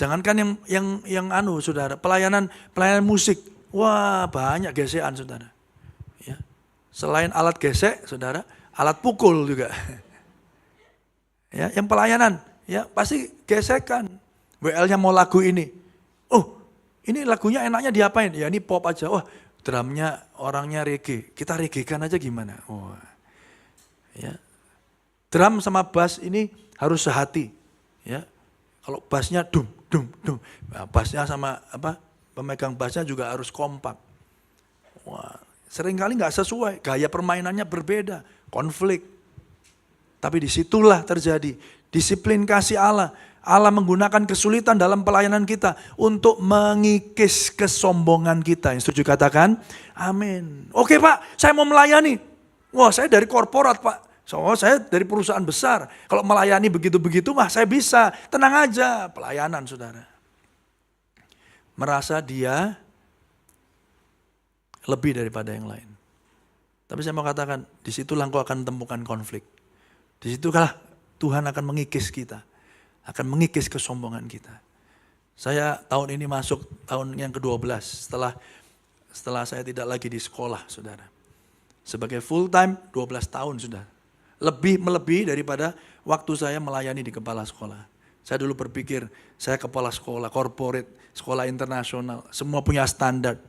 Jangankan yang saudara, pelayanan musik, wah banyak gesekan saudara. Ya. Selain alat gesek, saudara, alat pukul juga. Ya, yang pelayanan, ya pasti gesekan. WL-nya mau lagu ini, oh ini lagunya enaknya diapain? Ya ini pop aja. Wah, drumnya orangnya reggae, kita reggaekan aja gimana? Wah, ya. Drum sama bass ini harus sehati, ya. Kalau bassnya dum, nah, bassnya sama pemegang bassnya juga harus kompak. Wah, seringkali nggak sesuai, gaya permainannya berbeda, konflik. Tapi disitulah terjadi disiplin kasih Allah. Allah menggunakan kesulitan dalam pelayanan kita untuk mengikis kesombongan kita. Yang setuju katakan, amin. Oke Pak, saya mau melayani. Wah, saya dari korporat Pak. Saya dari perusahaan besar. Kalau melayani begitu-begitu mah saya bisa. Tenang aja, pelayanan saudara. Merasa dia lebih daripada yang lain. Tapi saya mau katakan, disitulah engkau akan temukan konflik. Disitulah Tuhan akan mengikis kita. Akan mengikis kesombongan kita. Saya tahun ini masuk tahun yang ke-12 setelah saya tidak lagi di sekolah, saudara. Sebagai full time 12 tahun sudah. Melebihi daripada waktu saya melayani di kepala sekolah. Saya dulu berpikir saya kepala sekolah corporate, sekolah internasional, semua punya standar.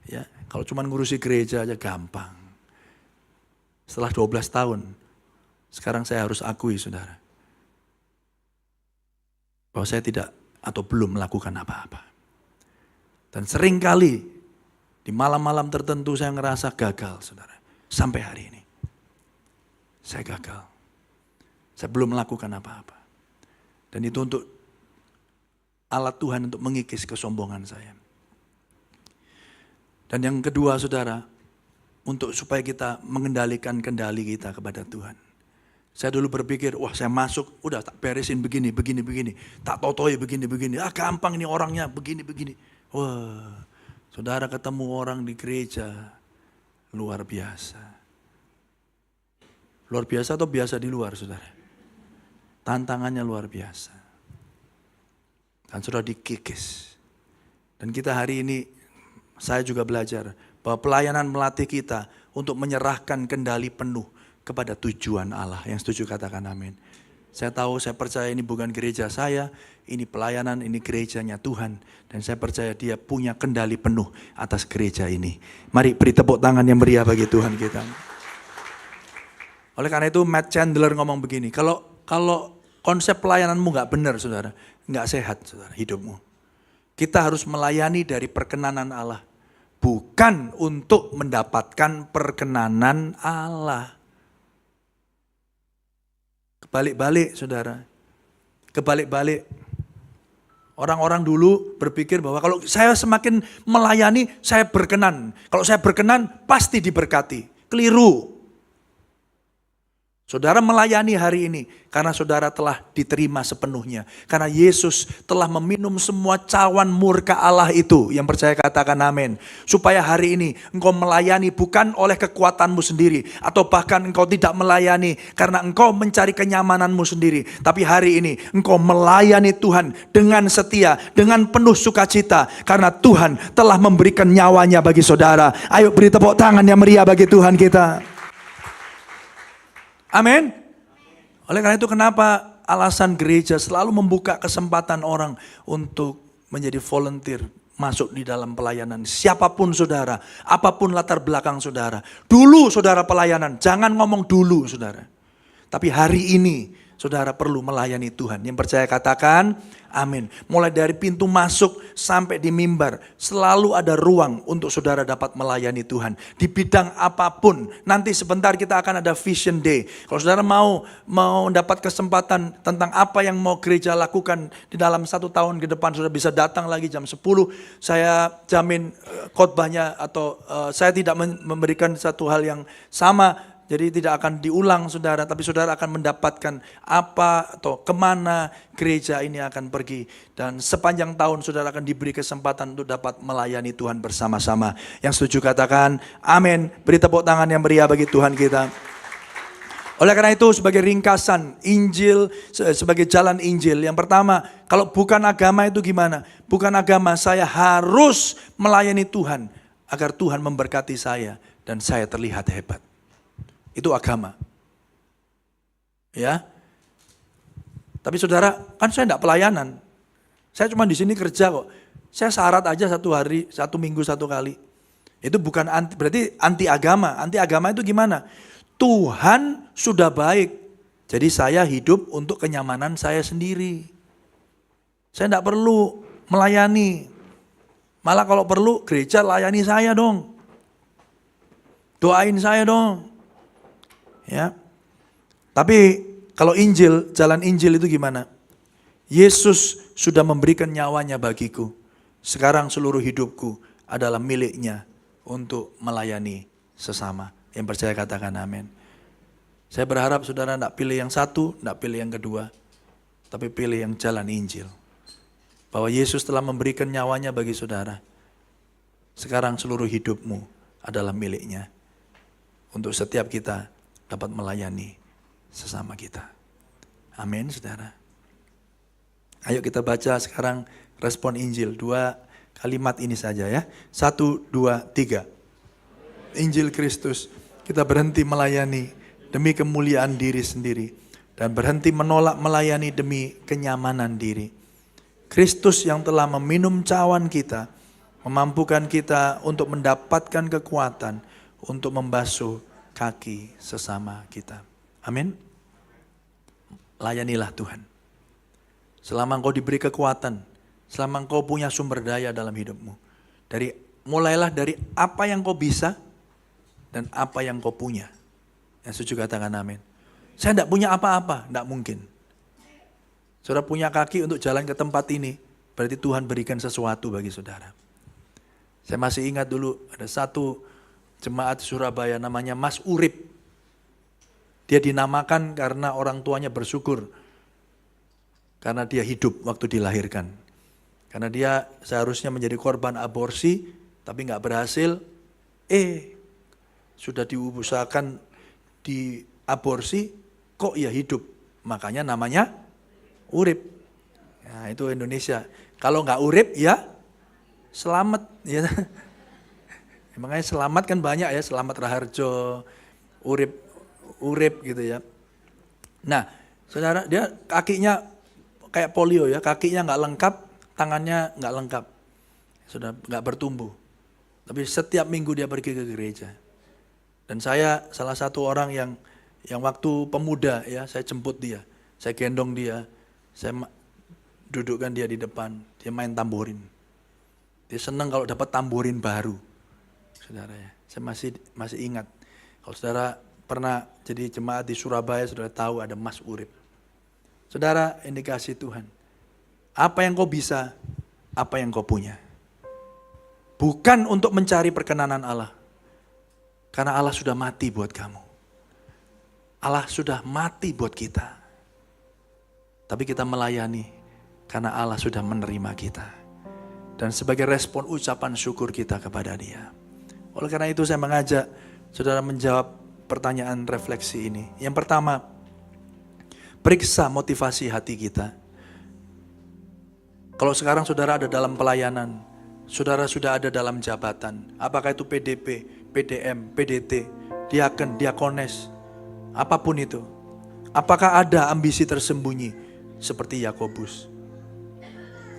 Ya, kalau cuma ngurusi gereja aja gampang. Setelah 12 tahun, sekarang saya harus akui, saudara, bahwa saya tidak atau belum melakukan apa-apa. Dan seringkali di malam-malam tertentu saya ngerasa gagal, saudara. Sampai hari ini. Saya gagal. Saya belum melakukan apa-apa. Dan itu untuk alat Tuhan untuk mengikis kesombongan saya. Dan yang kedua, saudara, untuk supaya kita mengendalikan kendali kita kepada Tuhan. Saya dulu berpikir, wah saya masuk, udah tak beresin begini. Tak totoi begini. Ah gampang ini orangnya begini. Wah, saudara ketemu orang di gereja, luar biasa. Luar biasa atau biasa di luar, saudara? Tantangannya luar biasa. Dan sudah dikikis. Dan kita hari ini, saya juga belajar bahwa pelayanan melatih kita untuk menyerahkan kendali penuh kepada tujuan Allah. Yang setuju katakan amin. Saya tahu, saya percaya ini bukan gereja saya, ini pelayanan, ini gerejanya Tuhan. Dan saya percaya dia punya kendali penuh atas gereja ini. Mari beri tepuk tangan yang meriah bagi Tuhan kita. Oleh karena itu Matt Chandler ngomong begini, kalau konsep pelayananmu gak benar saudara, gak sehat saudara hidupmu. Kita harus melayani dari perkenanan Allah. Bukan untuk mendapatkan perkenanan Allah. Kebalik-balik saudara, kebalik-balik. Orang-orang dulu berpikir bahwa kalau saya semakin melayani, saya berkenan. Kalau saya berkenan, pasti diberkati. Keliru. Saudara melayani hari ini karena saudara telah diterima sepenuhnya. Karena Yesus telah meminum semua cawan murka Allah itu. Yang percaya katakan amin. Supaya hari ini engkau melayani bukan oleh kekuatanmu sendiri. Atau bahkan engkau tidak melayani karena engkau mencari kenyamananmu sendiri. Tapi hari ini engkau melayani Tuhan dengan setia, dengan penuh sukacita. Karena Tuhan telah memberikan nyawanya bagi saudara. Ayo beri tepuk tangan yang meriah bagi Tuhan kita. Amin. Oleh karena itu kenapa alasan gereja selalu membuka kesempatan orang untuk menjadi volunteer, masuk di dalam pelayanan. Siapapun saudara, apapun latar belakang saudara. Dulu saudara pelayanan, jangan ngomong dulu saudara. Tapi hari ini saudara perlu melayani Tuhan. Yang percaya katakan amin. Mulai dari pintu masuk sampai di mimbar, selalu ada ruang untuk saudara dapat melayani Tuhan. Di bidang apapun, nanti sebentar kita akan ada Vision Day. Kalau saudara mau dapat kesempatan tentang apa yang mau gereja lakukan di dalam 1 tahun ke depan, saudara bisa datang lagi jam 10. Saya jamin khotbahnya atau saya tidak memberikan satu hal yang sama. Jadi tidak akan diulang saudara, tapi saudara akan mendapatkan apa atau kemana gereja ini akan pergi. Dan sepanjang tahun saudara akan diberi kesempatan untuk dapat melayani Tuhan bersama-sama. Yang setuju katakan amin. Beri tepuk tangan yang meriah bagi Tuhan kita. Oleh karena itu sebagai ringkasan Injil, sebagai jalan Injil. Yang pertama, kalau bukan agama itu gimana? Bukan agama, saya harus melayani Tuhan agar Tuhan memberkati saya dan saya terlihat hebat. Itu agama. Ya. Tapi saudara, kan saya enggak pelayanan. Saya cuma di sini kerja kok. Saya syarat aja 1 hari, 1 minggu 1 kali. Itu bukan berarti anti agama. Anti agama itu gimana? Tuhan sudah baik. Jadi saya hidup untuk kenyamanan saya sendiri. Saya enggak perlu melayani. Malah kalau perlu gereja layani saya dong. Doain saya dong. Ya. Tapi kalau Injil, jalan Injil itu gimana? Yesus sudah memberikan nyawanya bagiku. Sekarang seluruh hidupku adalah miliknya untuk melayani sesama. Yang percaya katakan amin. Saya berharap saudara tidak pilih yang satu, tidak pilih yang kedua. Tapi pilih yang jalan Injil. Bahwa Yesus telah memberikan nyawanya bagi saudara. Sekarang seluruh hidupmu adalah miliknya. Untuk setiap kita dapat melayani sesama kita. Amin saudara. Ayo kita baca sekarang respon Injil. 2 kalimat ini saja ya. 1, 2, 3. Injil Kristus. Kita berhenti melayani demi kemuliaan diri sendiri. Dan berhenti menolak melayani demi kenyamanan diri. Kristus yang telah meminum cawan kita. Memampukan kita untuk mendapatkan kekuatan. Untuk membasuh kaki sesama kita. Amin. Layanilah Tuhan. Selama engkau diberi kekuatan, selama engkau punya sumber daya dalam hidupmu. Mulailah dari apa yang kau bisa dan apa yang kau punya. Yang setuju katakan amin. Saya tidak punya apa-apa, tidak mungkin. Saudara punya kaki untuk jalan ke tempat ini, berarti Tuhan berikan sesuatu bagi saudara. Saya masih ingat dulu ada satu jemaat Surabaya namanya Mas Urip. Dia dinamakan karena orang tuanya bersyukur. Karena dia hidup waktu dilahirkan. Karena dia seharusnya menjadi korban aborsi, tapi nggak berhasil. Sudah diusahakan di aborsi, kok ia hidup. Makanya namanya Urip. Nah itu Indonesia. Kalau nggak Urip ya selamat. Ya. Makanya selamat kan banyak ya, Selamat Raharjo, Urip gitu ya. Nah, saudara, dia kakinya kayak polio ya, kakinya nggak lengkap, tangannya nggak lengkap, sudah nggak bertumbuh. Tapi setiap minggu dia pergi ke gereja. Dan saya salah satu orang yang waktu pemuda ya, saya jemput dia, saya gendong dia, saya dudukkan dia di depan, dia main tamborin. Dia senang kalau dapat tamborin baru. Saudara ya, saya masih ingat. Kalau saudara pernah jadi jemaat di Surabaya, saudara tahu ada Mas Urip. Saudara, indikasi Tuhan. Apa yang kau bisa, apa yang kau punya. Bukan untuk mencari perkenanan Allah. Karena Allah sudah mati buat kamu. Allah sudah mati buat kita. Tapi kita melayani karena Allah sudah menerima kita. Dan sebagai respon ucapan syukur kita kepada Dia. Oleh karena itu saya mengajak saudara menjawab pertanyaan refleksi ini. Yang pertama, periksa motivasi hati kita. Kalau sekarang saudara ada dalam pelayanan, saudara sudah ada dalam jabatan, apakah itu PDP, PDM, PDT, diaken, diakones, apapun itu. Apakah ada ambisi tersembunyi seperti Yakobus?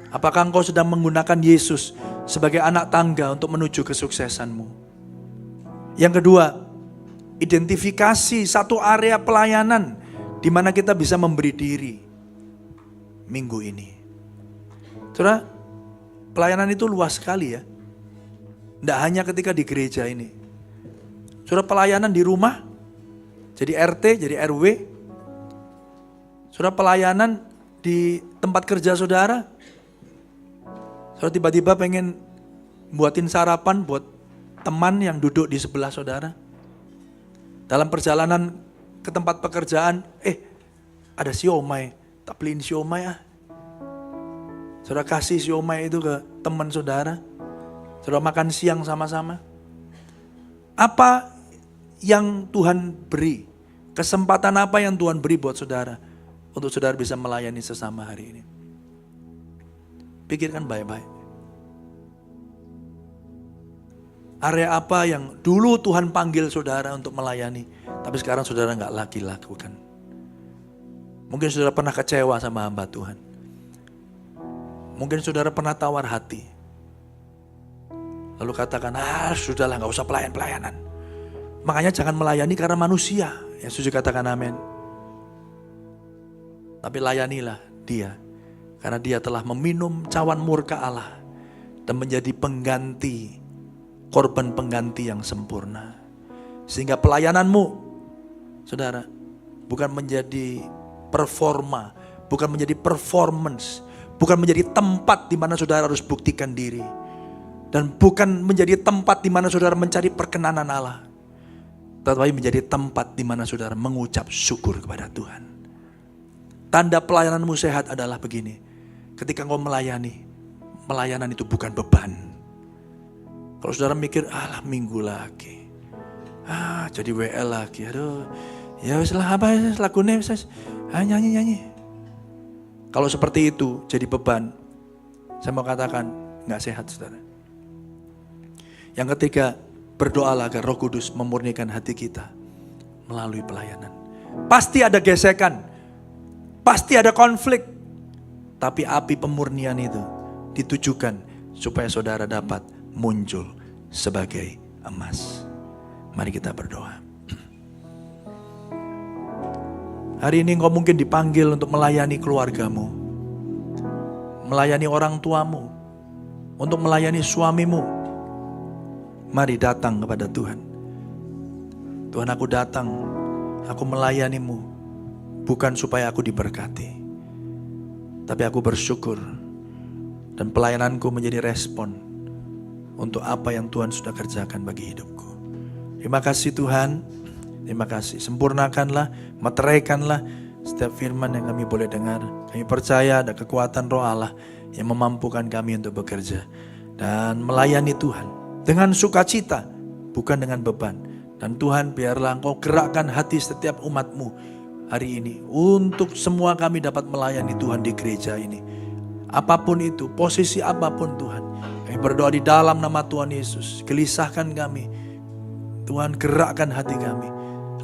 Apakah engkau sedang menggunakan Yesus sebagai anak tangga untuk menuju kesuksesanmu? Yang kedua, identifikasi satu area pelayanan di mana kita bisa memberi diri minggu ini. Saudara, pelayanan itu luas sekali ya. Tidak hanya ketika di gereja ini. Saudara, pelayanan di rumah, jadi RT, jadi RW. Saudara, pelayanan di tempat kerja saudara. Saudara tiba-tiba pengen buatin sarapan buat teman yang duduk di sebelah saudara. Dalam perjalanan ke tempat pekerjaan, ada siomay, tak beliin siomay ah. Saudara kasih siomay itu ke teman saudara. Saudara makan siang sama-sama. Apa yang Tuhan beri? Kesempatan apa yang Tuhan beri buat saudara? Untuk saudara bisa melayani sesama hari ini. Pikirkan baik-baik. Area apa yang dulu Tuhan panggil saudara untuk melayani, tapi sekarang saudara nggak lagi lakukan. Mungkin saudara pernah kecewa sama hamba Tuhan. Mungkin saudara pernah tawar hati. Lalu katakan, sudahlah gak usah pelayanan. Makanya jangan melayani karena manusia. Yang setuju katakan amin. Tapi layanilah dia. Karena dia telah meminum cawan murka Allah. Dan menjadi pengganti, korban pengganti yang sempurna. Sehingga pelayananmu, saudara, bukan menjadi performa, bukan menjadi performance, bukan menjadi tempat di mana saudara harus buktikan diri. Dan bukan menjadi tempat di mana saudara mencari perkenanan Allah. Tetapi menjadi tempat di mana saudara mengucap syukur kepada Tuhan. Tanda pelayananmu sehat adalah begini. Ketika engkau melayani, melayanan itu bukan beban. Kalau saudara mikir, alah minggu lagi. Jadi WL lagi. Aduh, ya setelah apa lagunya nyanyi. Kalau seperti itu jadi beban, saya mau katakan gak sehat saudara. Yang ketiga, berdoalah agar Roh Kudus memurnikan hati kita melalui pelayanan. Pasti ada gesekan, pasti ada konflik, tapi api pemurnian itu ditujukan supaya saudara dapat muncul sebagai emas. Mari kita berdoa. Hari ini engkau mungkin dipanggil untuk melayani keluargamu, melayani orang tuamu, untuk melayani suamimu. Mari datang kepada Tuhan. Tuhan, aku datang, aku melayanimu, bukan supaya aku diberkati, tapi aku bersyukur dan pelayananku menjadi respon untuk apa yang Tuhan sudah kerjakan bagi hidupku. Terima kasih Tuhan, terima kasih. Sempurnakanlah, meteraikanlah setiap firman yang kami boleh dengar. Kami percaya ada kekuatan Roh Allah yang memampukan kami untuk bekerja dan melayani Tuhan dengan sukacita, bukan dengan beban. Dan Tuhan, biarlah Engkau gerakkan hati setiap umat-Mu hari ini untuk semua kami dapat melayani Tuhan di gereja ini. Apapun itu, posisi apapun Tuhan, kami berdoa di dalam nama Tuhan Yesus. Gelisahkan kami, Tuhan, gerakkan hati kami,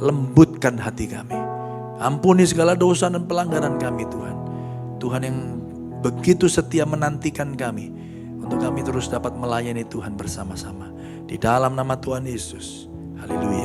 lembutkan hati kami. Ampuni segala dosa dan pelanggaran kami Tuhan. Tuhan yang begitu setia menantikan kami untuk kami terus dapat melayani Tuhan bersama-sama. Di dalam nama Tuhan Yesus. Haleluya.